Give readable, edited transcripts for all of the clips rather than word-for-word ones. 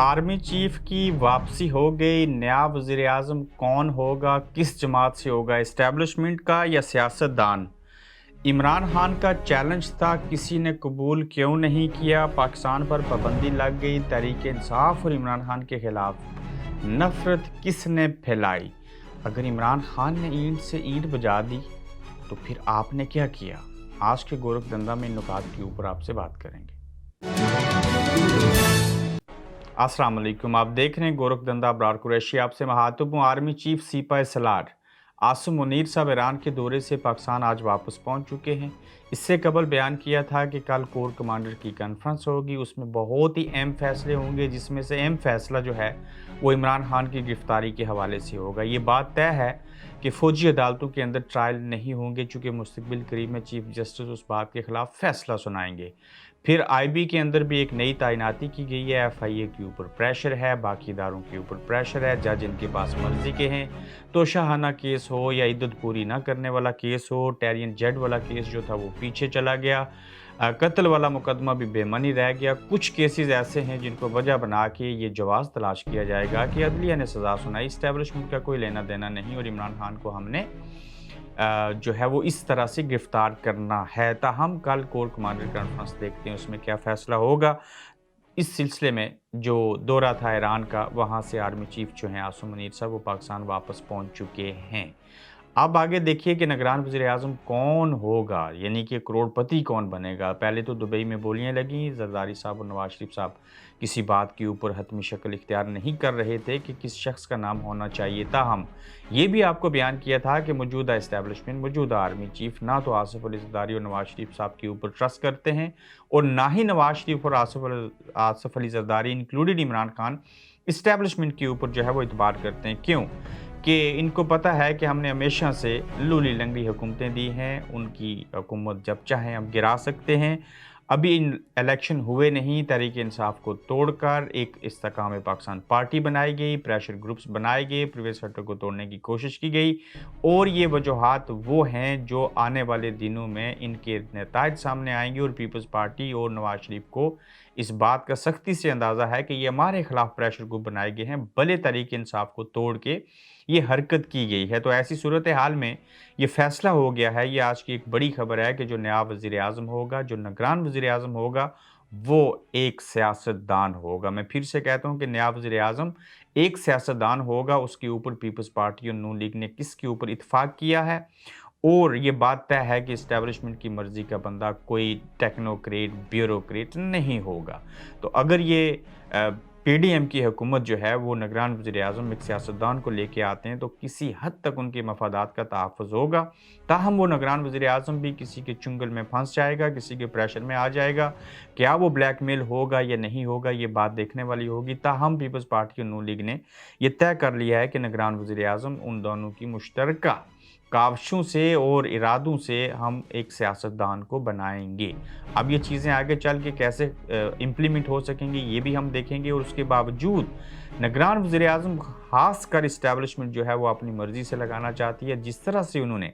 Army chief की वापसी हो गई। नया वजीर आजम कौन होगा, किस जमात से होगा, इस्टेब्लिशमेंट का या सियासतदान? इमरान खान का चैलेंज था, किसी ने कबूल क्यों नहीं किया? पाकिस्तान पर पाबंदी लग गई। तहरीक इंसाफ और इमरान खान के खिलाफ नफरत किसने फैलाई? अगर इमरान खान ने ईंट से ईंट बजा दी तो फिर आपने क्या किया? आज के गोरखधंधा में इन नुकात के ऊपर आपसे बात करेंगे। अस्सलाम वालेकुम, आप देख रहे हैं गोरखधंधा अबरार कुरैशी। आपसे महत्वपूर्ण आर्मी चीफ सिपाही सलार आसिम मुनीर साहब ईरान के दौरे से पाकिस्तान आज वापस पहुंच चुके हैं। इससे कबल बयान किया था कि कल कोर कमांडर की कॉन्फ्रेंस होगी, उसमें बहुत ही अहम फैसले होंगे, जिसमें से अहम फैसला जो है वो इमरान खान की गिरफ्तारी के हवाले से होगा। ये बात तय है कि फ़ौजी अदालतों के अंदर ट्रायल नहीं होंगे, चूँकि मुस्तकबिल करीब में चीफ जस्टिस उस बात के खिलाफ फैसला सुनाएंगे। फिर आईबी के अंदर भी एक नई तैनाती की गई है। एफआईए के ऊपर प्रेशर है, बाकी इदारों के ऊपर प्रेशर है। जज इनके पास मर्जी के हैं, तो शाहाना केस हो या इद्दत पूरी ना करने वाला केस हो, टेरियन जेड वाला केस जो था वो पीछे चला गया, कत्ल वाला मुकदमा भी बेमनी रह गया। कुछ केसेस ऐसे हैं जिनको वजह बना के ये जवाब तलाश किया जाएगा कि अदलिया ने सज़ा सुनाई, इस्टेब्लिशमेंट का कोई लेना देना नहीं और इमरान खान को हमने जो है वो इस तरह से गिरफ्तार करना है। ताहम कल कोर कमांडर कॉन्फ्रेंस देखते हैं उसमें क्या फ़ैसला होगा। इस सिलसिले में जो दौरा था ईरान का, वहाँ से आर्मी चीफ जो हैं आसिम मुनीर साहब वो पाकिस्तान वापस पहुँच चुके हैं। अब आगे देखिए कि निगरान वज़ीर-ए-आज़म कौन होगा, यानी कि करोड़पति कौन बनेगा। पहले तो दुबई में बोलियाँ लगीं, ज़रदारी साहब और नवाज़ शरीफ साहब किसी बात के ऊपर हतमी शक्ल इख्तियार नहीं कर रहे थे कि किस शख्स का नाम होना चाहिए। ताहम ये भी आपको बयान किया था कि मौजूदा इस्टेब्लिशमेंट, मौजूदा आर्मी चीफ ना तो आसिफ अली ज़रदारी और नवाज़ शरीफ साहब के ऊपर ट्रस्ट करते हैं और ना ही नवाज़ शरीफ और आसिफ अली ज़रदारी इंक्लूडेड इमरान खान इस्टेब्लिशमेंट के ऊपर जो है वो इतबार करते हैं। क्यों? कि इनको पता है कि हमने हमेशा से लूली लंगड़ी हुकूमतें दी हैं, उनकी हुकूमत जब चाहें हम गिरा सकते हैं। अभी इन इलेक्शन हुए नहीं, तहरीक इंसाफ को तोड़कर एक इस्तेकाम पाकिस्तान पार्टी बनाई गई, प्रेशर ग्रुप्स बनाए गए, प्रीवियस सेक्टर को तोड़ने की कोशिश की गई और ये वजूहात वो हैं जो आने वाले दिनों में इनके नताइज सामने आएंगे और पीपल्स पार्टी और नवाज शरीफ को इस बात का सख्ती से अंदाज़ा है कि ये हमारे खिलाफ प्रेशर ग्रुप बनाए गए हैं, भले तहरीक इंसाफ को तोड़ के ये हरकत की गई है। तो ऐसी सूरत हाल में ये फैसला हो गया है। ये आज की एक बड़ी खबर है कि जो नया वज़ीर आज़म होगा, जो निगरान वज़ीर आज़म होगा, वो एक सियासतदान होगा। मैं फिर से कहता हूँ कि नया वज़ीर आज़म एक सियासतदान होगा। उसके ऊपर पीपल्स पार्टी और नून लीग ने किसके ऊपर इत्तेफाक किया है और ये बात तय है कि इस्टेब्लिशमेंट की मर्ज़ी का बंदा कोई टेक्नोक्रेट, ब्यूरोक्रेट नहीं होगा। तो अगर ये पीडीएम की हुकूमत जो है वो निगरान वज़ीर-ए-आज़म एक सियासतदान को लेके आते हैं तो किसी हद तक उनके मफादात का तहफ़्फ़ुज़ होगा। ताहम वो निगरान वज़ीर-ए-आज़म भी किसी के चुंगल में फंस जाएगा, किसी के प्रेशर में आ जाएगा। क्या वो ब्लैकमेल होगा या नहीं होगा, ये बात देखने वाली होगी। ताहम पीपल्स पार्टी और नून लीग ने ये तय कर लिया है कि निगरान वज़ीर-ए-आज़म उन दोनों की मुश्तरका काविशों से और इरादों से हम एक सियासतदान को बनाएँगे। अब ये चीज़ें आगे चल के कैसे इम्प्लीमेंट हो सकेंगी ये भी हम देखेंगे और उसके बावजूद निगरान वज़ीर-ए-आज़म ख़ासकर इस्टेब्लिशमेंट जो है वो अपनी मर्ज़ी से लगाना चाहती है। जिस तरह से उन्होंने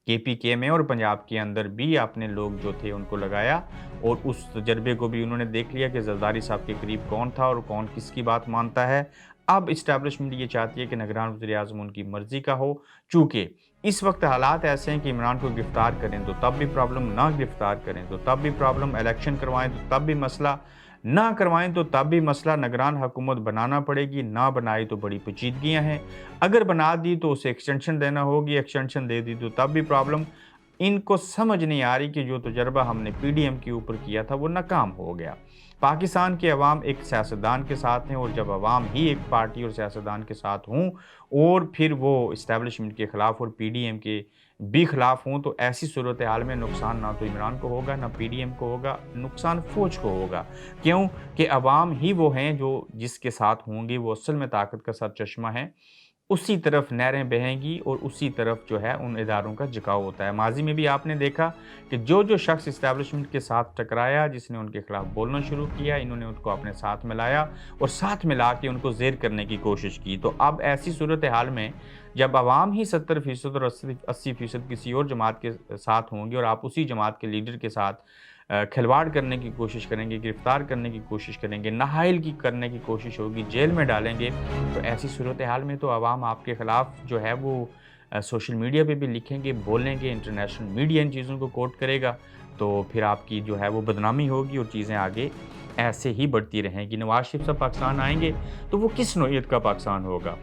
केपीके में और पंजाब के अंदर भी अपने लोग जो थे उनको लगाया और उस तजर्बे को भी उन्होंने देख लिया कि ज़रदारी साहब के करीब कौन था और कौन किसकी बात मानता है। अब इस्टेब्लिशमेंट ये चाहती है कि निगरान वज़ीर-ए-आज़म उनकी मर्ज़ी का हो। चूँकि इस वक्त हालात ऐसे हैं कि इमरान को गिरफ्तार करें तो तब भी प्रॉब्लम, ना गिरफ्तार करें तो तब भी प्रॉब्लम, इलेक्शन करवाएं तो तब भी मसला, ना करवाएं तो तब भी मसला। निगरान हुकूमत बनाना पड़ेगी, ना बनाई तो बड़ी पेचीदगियां हैं। अगर बना दी तो उसे एक्सटेंशन देना होगी, एक्सटेंशन दे दी तो तब भी प्रॉब्लम। इनको समझ नहीं आ रही कि जो तजर्बा हमने पीडीएम के ऊपर किया था वो नाकाम हो गया। पाकिस्तान के अवाम एक सियासतदान के साथ हैं और जब अवाम ही एक पार्टी और सियासतदान के साथ हों और फिर वो इस्टेब्लिशमेंट के ख़िलाफ़ और पीडीएम के भी ख़िलाफ़ हों तो ऐसी सूरत हाल में नुकसान ना तो इमरान को होगा, ना पीडीएम को होगा, नुकसान फ़ौज को होगा। क्यों? कि अवाम ही वो हैं जो जिसके साथ होंगे, वो असल में ताकत का सरचश्मा है। उसी तरफ नहरें बहेंगी और उसी तरफ जो है उन इदारों का झुकाव होता है। माज़ी में भी आपने देखा कि जो शख्स इस्टेब्लिशमेंट के साथ टकराया, जिसने उनके खिलाफ बोलना शुरू किया, इन्होंने उनको अपने साथ मिलाया और साथ मिला के उनको ज़ेर करने की कोशिश की। तो अब ऐसी सूरत हाल में जब अवाम ही 70% और 80% किसी और जमात के साथ होंगे और आप उसी जमात के लीडर के साथ खिलवाड़ करने की कोशिश करेंगे, गिरफ्तार करने की कोशिश करेंगे, नाअहल की करने की कोशिश होगी, जेल में डालेंगे, तो ऐसी सूरत हाल में तो आवाम आपके ख़िलाफ़ जो है वो सोशल मीडिया पे भी लिखेंगे, बोलेंगे, इंटरनेशनल मीडिया इन चीज़ों को कोट करेगा, तो फिर आपकी जो है वो बदनामी होगी और चीज़ें आगे ऐसे ही बढ़ती रहेंगी। नवाज़ शरीफ साहब पाकिस्तान आएँगे, तो वो किस नौइयत का पाकिस्तान होगा?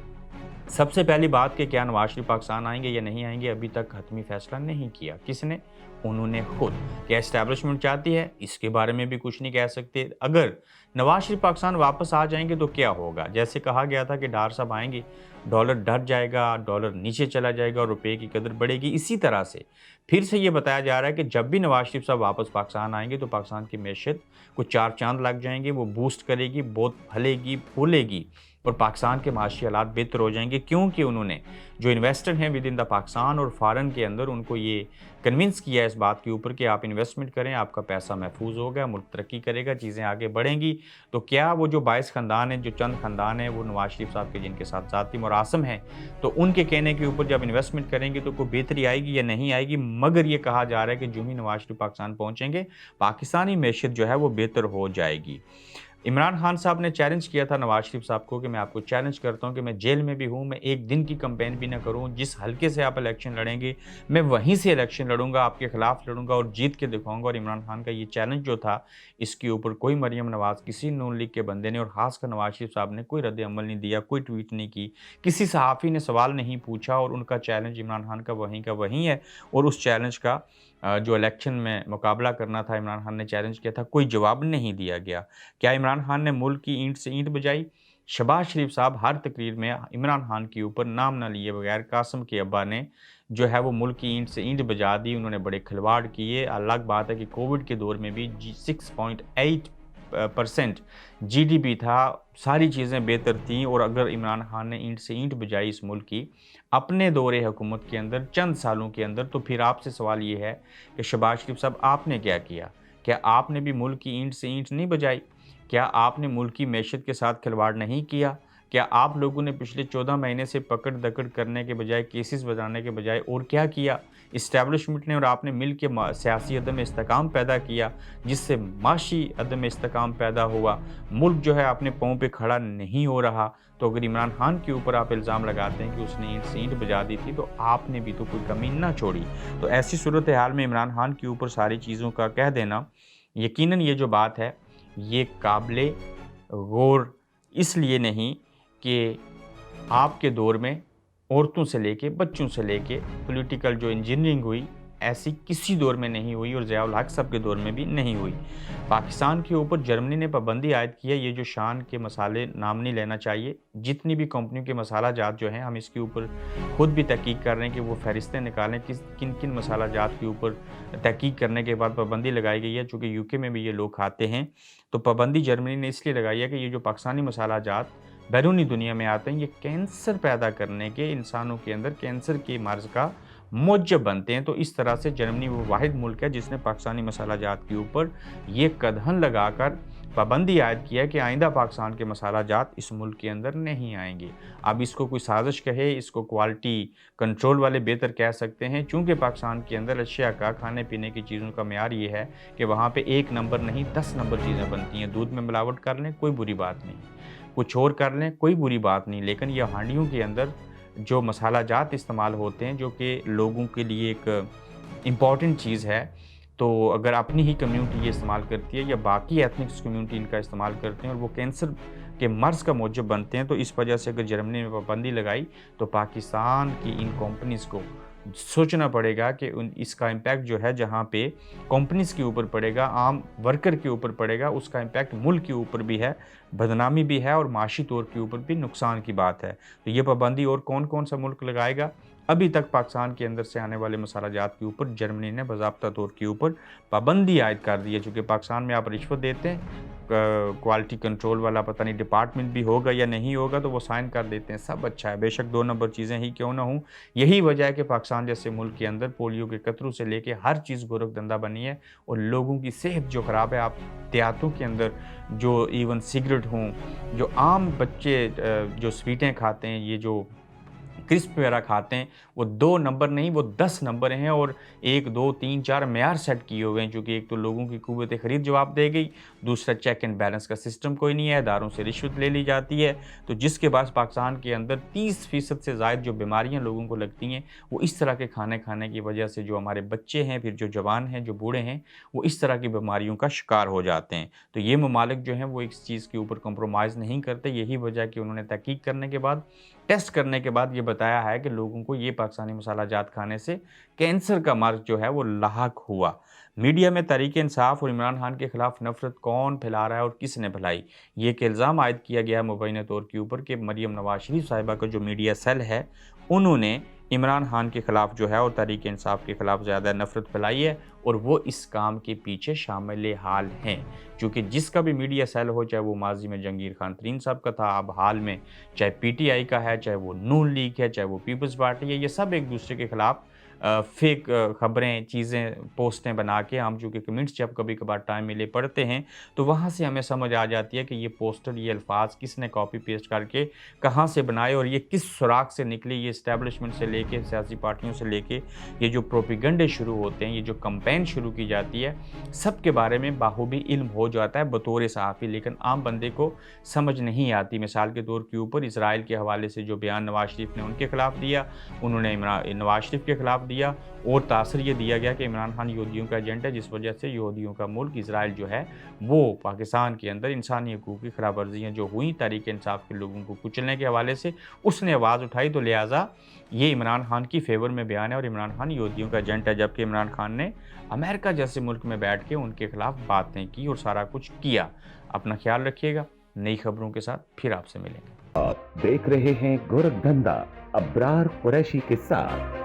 सबसे पहली बात कि क्या नवाज़ शरीफ पाकिस्तान आएँगे या नहीं आएँगे, अभी तक हतमी फ़ैसला नहीं किया। किसने? उन्होंने खुद। क्या एस्टैब्लिशमेंट चाहती है? इसके बारे में भी कुछ नहीं कह सकते। अगर नवाज़ शरीफ पाकिस्तान वापस आ जाएँगे तो क्या होगा? जैसे कहा गया था कि डार साहब आएँगे, डॉलर डर जाएगा, डॉलर नीचे चला जाएगा और रुपए की कदर बढ़ेगी। इसी तरह से फिर से ये बताया जा रहा है कि जब भी नवाज़ शरीफ साहब वापस पाकिस्तान आएँगे तो पाकिस्तान की मैशत को चार चाँद लग जाएँगे, वो बूस्ट करेगी, बहुत फलेगी, फूलेगी और पाकिस्तान के माशी हालात बेहतर हो जाएँगे, क्योंकि उन्होंने जो इन्वेस्टर हैं विद इन द पाकिस्तान और फ़ॉरेन के अंदर उनको ये कन्विंस किया है इस बात के ऊपर कि आप इन्वेस्टमेंट करें, आपका पैसा महफूज होगा, मुल्क तरक्की करेगा, चीज़ें आगे बढ़ेंगी। तो क्या वो जो 22 ख़ानदान हैं, जो चंद ख़ानदान हैं, वो नवाज़ शरीफ साहब के जिनके साथ ज़ाती मुरासम है, तो उनके कहने के ऊपर जब इन्वेस्टमेंट करेंगे तो कोई बेहतरी आएगी या नहीं आएगी? मगर ये कहा जा रहा है कि जो ही नवाज़ शरीफ पाकिस्तान पहुँचेंगे, पाकिस्तानी मैशत जो है वो बेहतर हो जाएगी। इमरान खान साहब ने चैलेंज किया था नवाज़ शरीफ साहब को कि मैं आपको चैलेंज करता हूं कि मैं जेल में भी हूं, मैं एक दिन की कैंपेन भी ना करूं, जिस हलके से आप इलेक्शन लड़ेंगे मैं वहीं से इलेक्शन लड़ूंगा, आपके खिलाफ लड़ूंगा और जीत के दिखाऊंगा। और इमरान खान का ये चैलेंज जो था, इसके ऊपर कोई मरियम नवाज़, किसी नून लीग के बंदे ने और खासकर नवाज़ शरीफ साहब ने कोई रद्द अमल नहीं दिया, कोई ट्वीट नहीं की, किसी सहाफ़ी ने सवाल नहीं पूछा और उनका चैलेंज इमरान खान का वहीं है। और उस चैलेंज का जो इलेक्शन में मुकाबला करना था, इमरान खान ने चैलेंज किया था, कोई जवाब नहीं दिया गया। क्या इमरान खान ने मुल्क की ईंट से ईंट बजाई? शहबाज शरीफ साहब हर तकरीर में इमरान खान के ऊपर नाम ना लिए बगैर कासिम के अब्बा ने जो है वो मुल्क की ईंट से ईंट बजा दी, उन्होंने बड़े खिलवाड़ किए। अलग बात है कि कोविड के दौर में भी 6.8% जीडीपी था, सारी चीज़ें बेहतर थीं और अगर इमरान खान ने ईंट से ईंट बजाई इस मुल्क की अपने दौरे हुकूमत के अंदर चंद सालों के अंदर, तो फिर आपसे सवाल ये है कि शहबाज शरीफ साहब आपने क्या किया? क्या आपने भी मुल्क की ईंट से ईंट नहीं बजाई? क्या आपने मुल्क की मैशत के साथ खिलवाड़ नहीं किया? क्या आप लोगों ने पिछले 14 महीने से पकड़-दकड़ करने के बजाय, केसेस बनाने के बजाय और क्या किया? इस्टेब्लिशमेंट ने और आपने मिल के सियासी अदम इस्तेकाम पैदा किया, जिससे माशी अदम इस्तेकाम पैदा हुआ। मुल्क जो है अपने पाँव पे खड़ा नहीं हो रहा। तो अगर इमरान खान के ऊपर आप इल्ज़ाम लगाते हैं कि उसने ईंट से ईंट बजा दी थी, तो आपने भी तो कोई कमी ना छोड़ी। तो ऐसी सूरत हाल में इमरान खान के ऊपर सारी चीज़ों का कह देना, यकीनन ये जो बात है, ये काबिले गौर इसलिए नहीं कि आपके दौर में औरतों से लेके बच्चों से लेके पॉलिटिकल जो इंजीनियरिंग हुई, ऐसी किसी दौर में नहीं हुई और ज़ियाउल हक साहब के दौर में भी नहीं हुई। पाकिस्तान के ऊपर जर्मनी ने पाबंदी आयद की है, ये जो शान के मसाले नाम नहीं लेना चाहिए। जितनी भी कंपनियों के मसाला जात जो हैं, हम इसके ऊपर खुद भी तहकीक कर रहे हैं कि वो फ़हरिस्तें निकालें किन-किन मसाला जात के ऊपर तहकीक करने के बाद पाबंदी लगाई गई है, चूँकि यूके में भी ये लोग खाते हैं। तो पाबंदी जर्मनी ने इसलिए लगाई है कि ये जो पाकिस्तानी मसाला जात बैरूनी दुनिया में आते हैं, ये कैंसर पैदा करने के, इंसानों के अंदर कैंसर के मर्ज़ का मूजब बनते हैं। तो इस तरह से जर्मनी वो वाहिद मुल्क है जिसने पाकिस्तानी मसाला जात के ऊपर ये कदहन लगाकर पाबंदी आयद किया है कि आइंदा पाकिस्तान के मसाला जात इस मुल्क के अंदर नहीं आएंगे। अब इसको कोई साजिश कहे, इसको क्वालिटी कंट्रोल वाले बेहतर कह सकते हैं, चूँकि पाकिस्तान के अंदर अशिया का, खाने पीने की चीज़ों का मेयार ये है कि वहाँ पे 1 नंबर नहीं 10 नंबर चीज़ें बनती हैं। दूध में मिलावट कर लें कोई बुरी बात नहीं, कुछ और कर लें कोई बुरी बात नहीं, लेकिन ये हांडियों के अंदर जो मसाला जात इस्तेमाल होते हैं, जो कि लोगों के लिए एक इम्पॉर्टेंट चीज़ है, तो अगर अपनी ही कम्युनिटी ये इस्तेमाल करती है या बाकी एथनिक्स कम्युनिटी इनका इस्तेमाल करते हैं और वो कैंसर के मर्ज़ का मूजब बनते हैं, तो इस वजह से अगर जर्मनी ने पाबंदी लगाई तो पाकिस्तान की इन कंपनीज़ को सोचना पड़ेगा कि इसका इम्पैक्ट जो है जहाँ पे कंपनीज़ के ऊपर पड़ेगा, आम वर्कर के ऊपर पड़ेगा, उसका इम्पैक्ट मुल्क के ऊपर भी है, बदनामी भी है और माशी तौर के ऊपर भी नुकसान की बात है। तो ये पाबंदी और कौन-कौन सा मुल्क लगाएगा? अभी तक पाकिस्तान के अंदर से आने वाले मसाला जात के ऊपर जर्मनी ने बाज़ाब्ता तौर के ऊपर पाबंदी आयद कर दी है। चूँकि पाकिस्तान में आप रिश्वत देते हैं, क्वालिटी कंट्रोल वाला पता नहीं डिपार्टमेंट भी होगा या नहीं होगा, तो वो साइन कर देते हैं, सब अच्छा है, बेशक 2 नंबर चीज़ें ही क्यों ना हों। यही वजह है कि पाकिस्तान जैसे मुल्क के अंदर पोलियो के कतरों से लेके हर चीज़ गोरखधंधा बनी है और लोगों की सेहत जो ख़राब है, आप देहातों के अंदर जो इवन सिगरेट हों, जो आम बच्चे जो स्वीटें खाते हैं, ये जो क्रिस्प वगैरह खाते हैं, वो 2 नंबर नहीं, वो 10 नंबर हैं और 1, 2, 3, 4 मेयार सेट किए हुए हैं, चूँकि एक तो लोगों की कुव्वत खरीद जवाब दे गई, दूसरा चेक एंड बैलेंस का सिस्टम कोई नहीं है, इदारों से रिश्वत ले ली जाती है। तो जिसके बाद पाकिस्तान के अंदर 30% से ज़ायद जो बीमारियाँ लोगों को लगती हैं, वो इस तरह के खाने खाने की वजह से जो हमारे बच्चे हैं, फिर जो जवान हैं, जो बूढ़े हैं, वो इस तरह की बीमारियों का शिकार हो जाते हैं। तो ये ममालिक जो हैं वो इस चीज़ के ऊपर कॉम्प्रोमाइज़ नहीं करते। यही वजह है कि उन्होंने तहकीक करने के बाद, टेस्ट करने के बाद ये बताया है कि लोगों को ये पाकिस्तानी मसाला जात खाने से कैंसर का मर्ज़ जो है वो लाहक हुआ। मीडिया में तहरीक-ए-इंसाफ और इमरान खान के खिलाफ नफ़रत कौन फैला रहा है और किसने फैलाई? ये एक इल्ज़ाम आयद किया गया है मुबैना तौर के ऊपर कि मरियम नवाज़ शरीफ साहिबा का जो मीडिया सेल है, उन्होंने इमरान खान के खिलाफ जो है और तहरीक-ए-इंसाफ के खिलाफ ज़्यादा नफ़रत फैलाई है और वो इस काम के पीछे शामिल-ए-हाल हैं। चूँकि जिसका भी मीडिया सेल हो, चाहे वो माज़ी में जहांगीर खान तरीन साहब का था, अब हाल में चाहे पीटीआई का है, चाहे वो नून लीग है, चाहे वो पीपल्स पार्टी है, ये सब एक-दूसरे के खिलाफ फेक खबरें, चीज़ें, पोस्टें बना के हम चूँकि कमेंट्स जब कभी-कभार टाइम मिले पढ़ते हैं, तो वहाँ से हमें समझ आ जाती है कि ये पोस्टर, ये अल्फ़ाज़ किसने कॉपी पेस्ट करके कहाँ से बनाए और ये किस सुराग से निकले। ये एस्टेब्लिशमेंट से लेके, सियासी पार्टियों से लेके, ये जो प्रोपेगेंडे शुरू होते हैं, ये जो कैंपेन शुरू की जाती है, सब के बारे में बाखूबी इल्म हो जाता है बतौर सहाफ़ी, लेकिन आम बंदे को समझ नहीं आती। मिसाल के तौर के ऊपर इसराइल के हवाले से जो बयान नवाज़ शरीफ ने उनके खिलाफ दिया, उन्होंने नवाज़ शरीफ के खिलाफ दिया और तासर ये दिया गया कि इमरान खान यहूदियों का एजेंट है, जिस वजह से यहूदियों का मुल्क इसराइल जो है वो पाकिस्तान के अंदर इंसानी हकूक़ की खिलाफ वर्जियाँ जो हुई तहरीक-ए-इंसाफ के लोगों को कुचलने के हवाले से, उसने आवाज़ उठाई। तो लिहाजा ये इमरान खान की फ़ेवर में बयान है और इमरान खान यहूदियों का एजेंट है, जबकि इमरान खान ने अमेरिका जैसे मुल्क में बैठ के उनके खिलाफ बातें की और सारा कुछ किया। अपना ख्याल रखिएगा, नई खबरों के साथ फिर आपसे मिलेंगे। आप देख रहे हैं गोरखधंधा अब्रार कुरैशी के साथ।